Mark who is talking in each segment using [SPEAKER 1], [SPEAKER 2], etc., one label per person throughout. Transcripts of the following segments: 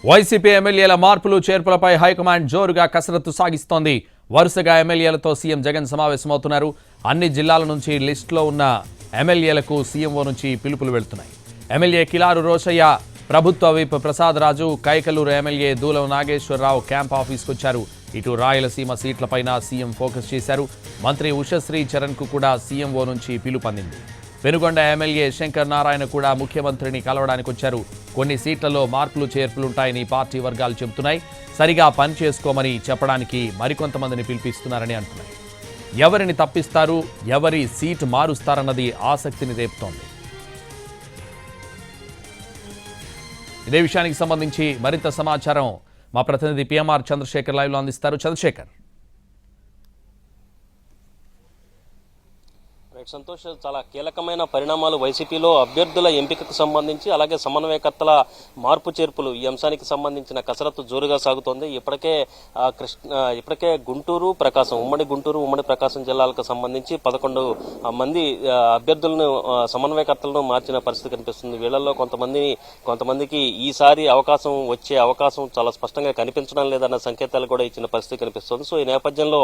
[SPEAKER 1] YCP ఎమ్మెల్యేల మార్పులు చేర్పులపై high command జోరుగా కసరత్తు సాగిస్తోంది. వరుసగా ఎమ్మెల్యేలతో సీఎం జగన్ సమావేశమవుతున్నారు. అన్ని జిల్లాల నుంచి లిస్టులో ఉన్న ఎమ్మెల్యేలకు సీఎంఓ నుంచి పిలుపులు వెళ్తున్నాయి. ఎమ్మెల్యే కిలారు రోషయ్య, ప్రభుత్వ విప్ ప్రసాద్ రాజు, కైకలూరు ఎమ్మెల్యే దూలం నాగేశ్వరరావు క్యాంప్ ఆఫీస్కు వచ్చారు. ఇటు రాయలసీమ సీట్లపైన సీఎం ఫోకస్ చేశారు. మంత్రి ఉషశ్రీ చరణ్కు కూడా సీఎంఓ నుంచి పిలుపందింది. పెనుగొండ ఎమ్మెల్యే శంకర్ నారాయణ కూడా ముఖ్యమంత్రిని కలవడానికి వచ్చారు. కొన్ని సీట్లలో మార్పులు చేర్పులుంటాయని పార్టీ వర్గాలు చెబుతున్నాయి. సరిగా పని చేసుకోమని చెప్పడానికి మరికొంతమందిని పిలిపిస్తున్నారని అంటున్నాయి. ఎవరిని తప్పిస్తారు, ఎవరి సీటు మారుస్తారన్నది ఆసక్తిని రేపుతోంది. ఇదే విషయానికి సంబంధించి మరింత సమాచారం మా ప్రతినిధి పిఎంఆర్ చంద్రశేఖర్ లైవ్లో అందిస్తారు. చంద్రశేఖర్.
[SPEAKER 2] సంతోష్, చాలా కీలకమైన పరిణామాలు వైసీపీలో అభ్యర్థుల ఎంపికకు సంబంధించి, అలాగే సమన్వయకర్తల మార్పు చేర్పులు ఈ అంశానికి సంబంధించిన కసరత్తు జోరుగా సాగుతోంది. ఇప్పటికే గుంటూరు, ప్రకాశం, ఉమ్మడి ప్రకాశం జిల్లాలకు సంబంధించి 11 మంది అభ్యర్థులను, సమన్వయకర్తలను మార్చిన పరిస్థితి కనిపిస్తుంది. వీళ్లలో కొంతమందికి ఈసారి వచ్చే అవకాశం చాలా స్పష్టంగా కనిపించడం లేదన్న సంకేతాలు కూడా ఇచ్చిన పరిస్థితి కనిపిస్తుంది. సో ఈ నేపథ్యంలో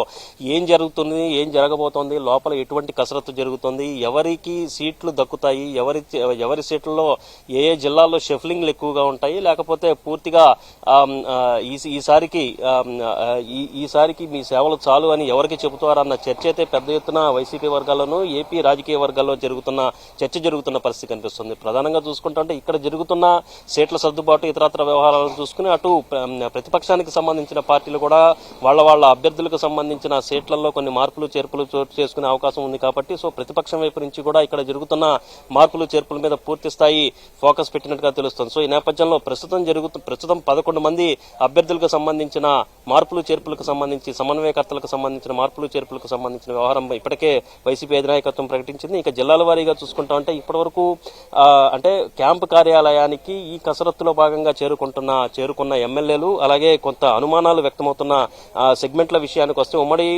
[SPEAKER 2] ఏం జరుగుతుంది, ఏం జరగబోతోంది, లోపల ఎటువంటి కసరత్తు జరుగుతుంది, ఎవరికి సీట్లు దక్కుతాయి, ఎవరి సీట్లలో ఏ జిల్లాల్లో షెఫ్లింగ్లు ఎక్కువగా ఉంటాయి, లేకపోతే పూర్తిగా ఈసారికి మీ సేవలు చాలు అని ఎవరికి చెబుతారన్న చర్చ అయితే పెద్ద ఎత్తున వైసీపీ వర్గాల్లోనూ, ఏపీ రాజకీయ వర్గాల్లో చర్చ జరుగుతున్న పరిస్థితి కనిపిస్తుంది. ప్రధానంగా చూసుకుంటే ఇక్కడ జరుగుతున్న సీట్ల సర్దుబాటు, ఇతరత్ర వ్యవహారాలను చూసుకుని అటు ప్రతిపక్షానికి సంబంధించిన పార్టీలు కూడా వాళ్ళ అభ్యర్థులకు సంబంధించిన సీట్లలో కొన్ని మార్పులు చేర్పులు చేసుకునే అవకాశం ఉంది. కాబట్టి సో ప్రతిపక్షం వైపు నుంచి కూడా ఇక్కడ జరుగుతున్న మార్పులు చేర్పుల మీద పూర్తి స్థాయి ఫోకస్ పెట్టినట్టుగా తెలుస్తుంది. సో ఈ నేపథ్యంలో ప్రస్తుతం 11 మంది అభ్యర్థులకు సంబంధించిన మార్పులు చేర్పులకు సంబంధించి, సమన్వయకర్తలకు సంబంధించిన మార్పులు చేర్పులకు సంబంధించిన వ్యవహారం ఇప్పటికే వైసీపీ అధినాయకత్వం ప్రకటించింది. ఇక జిల్లాల వారీగా చూసుకుంటామంటే ఇప్పటివరకు అంటే క్యాంపు కార్యాలయానికి ఈ కసరత్తులో భాగంగా చేరుకున్న ఎమ్మెల్యేలు, అలాగే కొంత అనుమానాలు వ్యక్తమవుతున్న సెగ్మెంట్ల విషయానికి వస్తే, ఉమ్మడి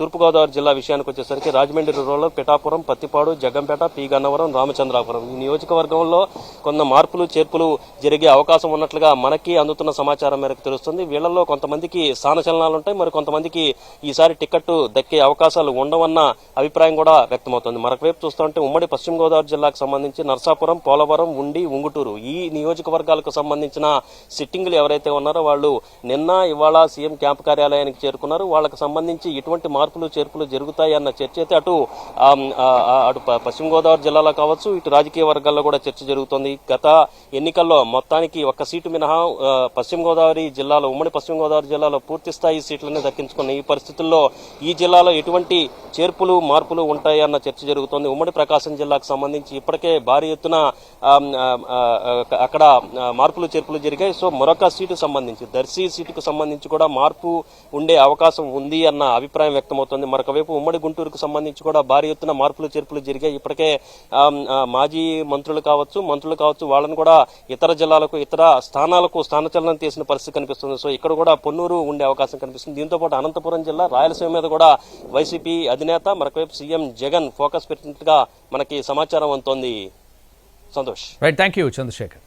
[SPEAKER 2] తూర్పుగోదావరి జిల్లా విషయానికి వచ్చేసరికి రాజమండ్రి రూరల్, పిఠాపురం, పత్తిపాడు, జగ్గంపేట, పి గన్నవరం, రామచంద్రాపురం ఈ నియోజకవర్గంలో కొంత మార్పులు చేర్పులు జరిగే అవకాశం ఉన్నట్లుగా మనకి అందుతున్న సమాచారం మేరకు తెలుస్తుంది. వీళ్లలో కొంతమందికి స్థానచలనాలు ఉంటాయి, మరి కొంతమందికి ఈసారి టికెట్ దక్కే అవకాశాలు ఉండవన్న అభిప్రాయం కూడా వ్యక్తమవుతుంది. మరొక వైపు చూస్తుంటే ఉమ్మడి పశ్చిమ గోదావరి జిల్లాకు సంబంధించి నర్సాపురం, పోలవరం, ఉండి, ఉంగుటూరు ఈ నియోజకవర్గాలకు సంబంధించిన సిట్టింగ్లు ఎవరైతే ఉన్నారో వాళ్ళు ఇవాళ సీఎం క్యాంప్ కార్యాలయానికి చేరుకున్నారు. వాళ్ళకు సంబంధించి ఎటువంటి మార్పులు చేర్పులు జరుగుతాయి అన్న చర్చ అయితే అటు పశ్చిమ గోదావరి జిల్లాలో కావచ్చు, ఇటు రాజకీయ వర్గాల్లో కూడా చర్చ జరుగుతోంది. గత ఎన్నికల్లో మొత్తానికి ఒక్క సీటు మినహా ఉమ్మడి పశ్చిమ గోదావరి జిల్లాలో పూర్తి స్థాయి సీట్లను దక్కించుకున్న ఈ పరిస్థితుల్లో ఈ జిల్లాలో ఎటువంటి చేర్పులు మార్పులు ఉంటాయన్న చర్చ జరుగుతోంది. ఉమ్మడి ప్రకాశం జిల్లాకు సంబంధించి ఇప్పటికే భారీ ఎత్తున అక్కడ మార్పులు చేర్పులు జరిగాయి. సో మరొక సీటు సంబంధించి, దర్శి సీటుకు సంబంధించి కూడా మార్పు ఉండే అవకాశం ఉంది అన్న అభిప్రాయం వ్యక్తమవుతోంది. మరొక వైపు ఉమ్మడి గుంటూరుకు సంబంధించి కూడా భారీ ఎత్తున మార్పులు చేర్పులు జరిగాయి. ఇప్పటికే మాజీ మంత్రులు కావచ్చు వాళ్ళని కూడా ఇతర జిల్లాలకు, ఇతర స్థానాలకు స్థానచలనం చేసిన పరిస్థితి కనిపిస్తుంది. సో ఇక్కడ కూడా పొన్నూరు ఉండే అవకాశం కనిపిస్తుంది. దీంతో పాటు అనంతపురం జిల్లా, రాయలసీమ మీద కూడా వైసీపీ అధినేత, మరొకవైపు సీఎం జగన్ ఫోకస్ పెట్టినట్టుగా మనకి సమాచారం అందుతోంది. Santosh.
[SPEAKER 1] Right, thank you Chandrasekhar.